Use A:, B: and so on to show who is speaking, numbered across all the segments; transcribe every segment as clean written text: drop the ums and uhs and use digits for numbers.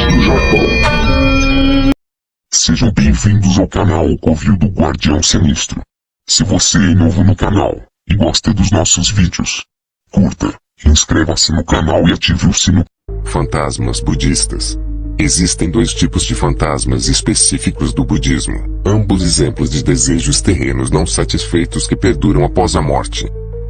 A: do Japão. Sejam bem-vindos ao canal Covil do Guardião Sinistro. Se você é novo no canal e gosta dos nossos vídeos, curta, inscreva-se no canal e ative o sino.
B: Fantasmas budistas. Existem dois tipos de fantasmas específicos do budismo, ambos exemplos de desejos terrenos não satisfeitos que perduram após a morte.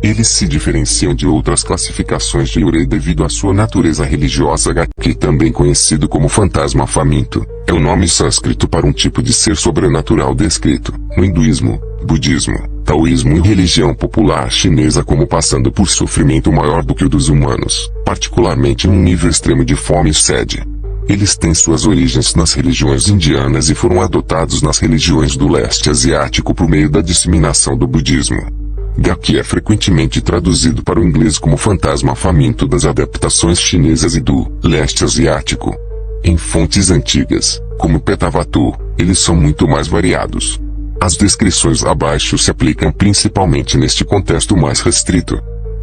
B: Eles se diferenciam de outras classificações de Yurei devido à sua natureza religiosa, que também conhecido como fantasma faminto, é o nome sânscrito para um tipo de ser sobrenatural descrito no hinduísmo, budismo, taoísmo e religião popular chinesa como passando por sofrimento maior do que o dos humanos, particularmente em um nível extremo de fome e sede. Eles têm suas origens nas religiões indianas e foram adotados nas religiões do leste asiático por meio da disseminação do budismo. Gaki é frequentemente traduzido para o inglês como fantasma faminto das adaptações chinesas e do leste asiático. Em fontes antigas, como Petavatu, eles são muito mais variados. As descrições abaixo se aplicam principalmente neste contexto mais restrito.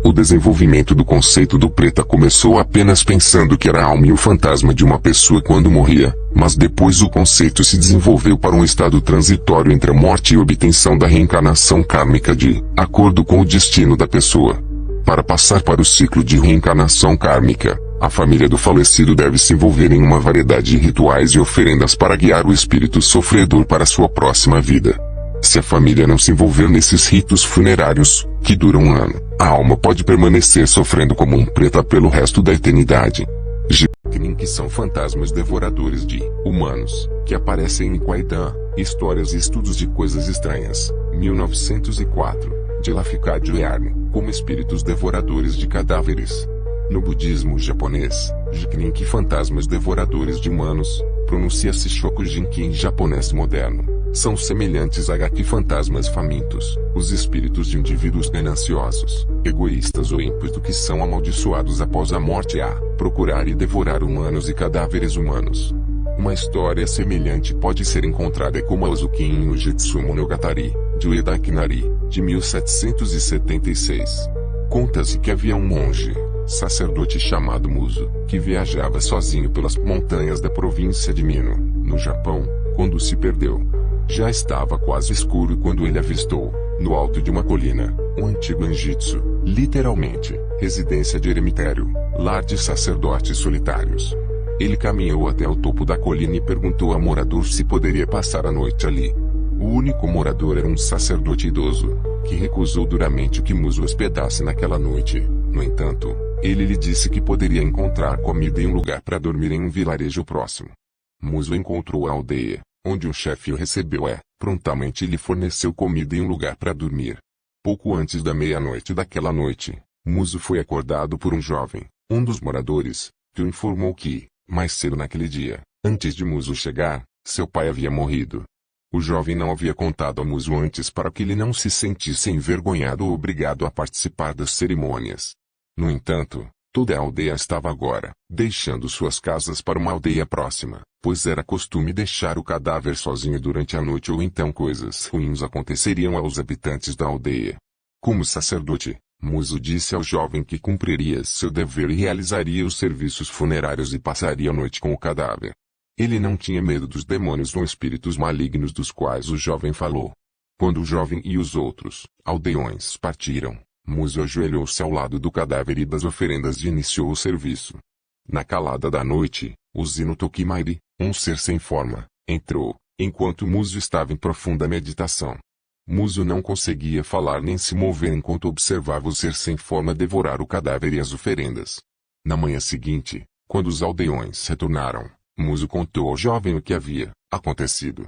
B: O desenvolvimento do conceito do preta começou apenas pensando que era a alma e o fantasma de uma pessoa quando morria, mas depois o conceito se desenvolveu para um estado transitório entre a morte e a obtenção da reencarnação kármica de acordo com o destino da pessoa. Para passar para o ciclo de reencarnação kármica, a família do falecido deve se envolver em uma variedade de rituais e oferendas para guiar o espírito sofredor para sua próxima vida. Se a família não se envolver nesses ritos funerários, que duram um ano, a alma pode permanecer sofrendo como um preta pelo resto da eternidade. Jiknin, que são fantasmas devoradores de humanos, que aparecem em Kwaidan, Histórias e Estudos de Coisas Estranhas, 1904, de Lafcadio Yarn, como espíritos devoradores de cadáveres. No budismo japonês, Jiknin, que fantasmas devoradores de humanos, pronuncia-se Shokujinki em japonês moderno. São semelhantes a Gaki fantasmas famintos, os espíritos de indivíduos gananciosos, egoístas ou ímpios que são amaldiçoados após a morte a procurar e devorar humanos e cadáveres humanos. Uma história semelhante pode ser encontrada como a Uzukin no Jitsu Monogatari, de Ueda Ikinari, de 1776. Conta-se que havia um monge, sacerdote chamado Muso, que viajava sozinho pelas montanhas da província de Mino, no Japão, quando se perdeu. Já estava quase escuro quando ele avistou, no alto de uma colina, um antigo anjitsu, literalmente, residência de eremitério, lar de sacerdotes solitários. Ele caminhou até o topo da colina e perguntou ao morador se poderia passar a noite ali. O único morador era um sacerdote idoso, que recusou duramente que Muso hospedasse naquela noite. No entanto, ele lhe disse que poderia encontrar comida e um lugar para dormir em um vilarejo próximo. Muso encontrou a aldeia, onde um chefe o recebeu e, prontamente lhe forneceu comida e um lugar para dormir. Pouco antes da meia-noite daquela noite, Muso foi acordado por um jovem, um dos moradores, que o informou que, mais cedo naquele dia, antes de Muso chegar, seu pai havia morrido. O jovem não havia contado a Muso antes para que ele não se sentisse envergonhado ou obrigado a participar das cerimônias. No entanto, toda a aldeia estava agora, deixando suas casas para uma aldeia próxima, pois era costume deixar o cadáver sozinho durante a noite ou então coisas ruins aconteceriam aos habitantes da aldeia. Como sacerdote, Muso disse ao jovem que cumpriria seu dever e realizaria os serviços funerários e passaria a noite com o cadáver. Ele não tinha medo dos demônios ou espíritos malignos dos quais o jovem falou. Quando o jovem e os outros aldeões partiram, Muso ajoelhou-se ao lado do cadáver e das oferendas e iniciou o serviço. Na calada da noite, o Zino Tokimairi, um ser sem forma, entrou, enquanto Muso estava em profunda meditação. Muso não conseguia falar nem se mover enquanto observava o ser sem forma devorar o cadáver e as oferendas. Na manhã seguinte, quando os aldeões retornaram, Muso contou ao jovem o que havia acontecido.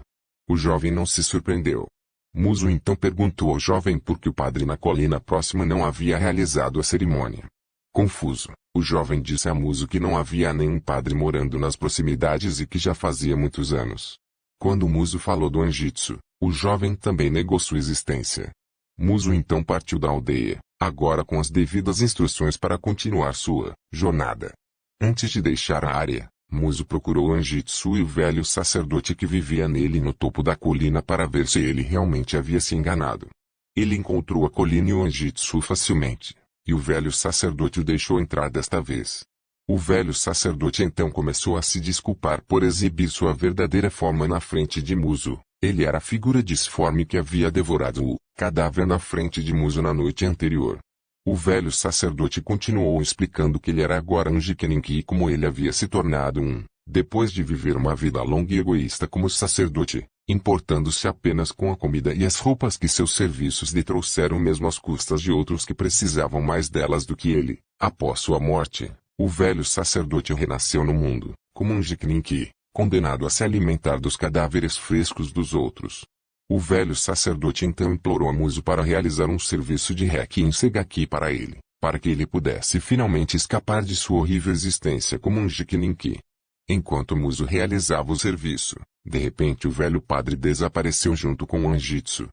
B: O jovem não se surpreendeu. Muso então perguntou ao jovem por que o padre na colina próxima não havia realizado a cerimônia. Confuso, o jovem disse a Muso que não havia nenhum padre morando nas proximidades e que já fazia muitos anos. Quando Muso falou do anjitsu, o jovem também negou sua existência. Muso então partiu da aldeia, agora com as devidas instruções para continuar sua jornada. Antes de deixar a área, Muso procurou o Anjitsu e o velho sacerdote que vivia nele no topo da colina para ver se ele realmente havia se enganado. Ele encontrou a colina e o Anjitsu facilmente, e o velho sacerdote o deixou entrar desta vez. O velho sacerdote então começou a se desculpar por exibir sua verdadeira forma na frente de Muso. Ele era a figura disforme que havia devorado o cadáver na frente de Muso na noite anterior. O velho sacerdote continuou explicando que ele era agora um Jiqueninque e como ele havia se tornado depois de viver uma vida longa e egoísta como sacerdote, importando-se apenas com a comida e as roupas que seus serviços lhe trouxeram mesmo às custas de outros que precisavam mais delas do que ele. Após sua morte, o velho sacerdote renasceu no mundo, como um Jiqueninque, condenado a se alimentar dos cadáveres frescos dos outros. O velho sacerdote então implorou a Muso para realizar um serviço de Requiem Segaki para ele, para que ele pudesse finalmente escapar de sua horrível existência como um Jiqueninque. Enquanto Muso realizava o serviço, de repente o velho padre desapareceu junto com o Anjitsu.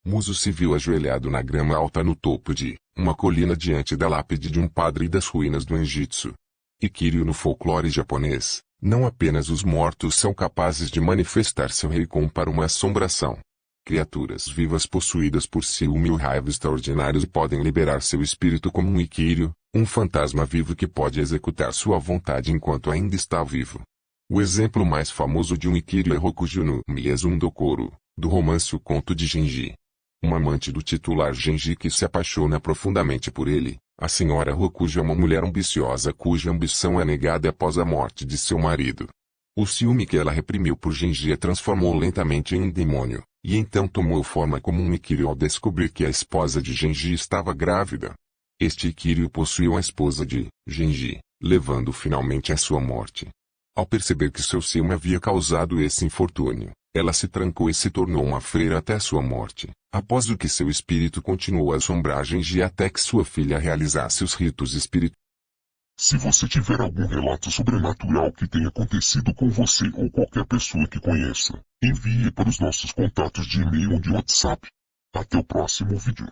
B: Muso se viu ajoelhado na grama alta no topo de uma colina diante da lápide de um padre e das ruínas do Anjitsu. Ikiryu no folclore japonês, não apenas os mortos são capazes de manifestar seu Reikon para uma assombração. Criaturas vivas possuídas por ciúme ou raiva extraordinários podem liberar seu espírito como um Ikiryu, um fantasma vivo que pode executar sua vontade enquanto ainda está vivo. O exemplo mais famoso de um Ikiryu é Rokuju no Miezum Dokoro, do romance O Conto de Genji. Uma amante do titular Genji que se apaixona profundamente por ele, a senhora Rokuju é uma mulher ambiciosa cuja ambição é negada após a morte de seu marido. O ciúme que ela reprimiu por Genji a transformou lentamente em um demônio, e então tomou forma como um Ikiryu ao descobrir que a esposa de Genji estava grávida. Este Ikiryu possuiu a esposa de Genji, levando finalmente à sua morte. Ao perceber que seu ciúme havia causado esse infortúnio, ela se trancou e se tornou uma freira até sua morte, após o que seu espírito continuou a assombrar Genji até que sua filha realizasse os ritos espirituais.
A: Se você tiver algum relato sobrenatural que tenha acontecido com você ou qualquer pessoa que conheça, envie para os nossos contatos de e-mail ou de WhatsApp. Até o próximo vídeo.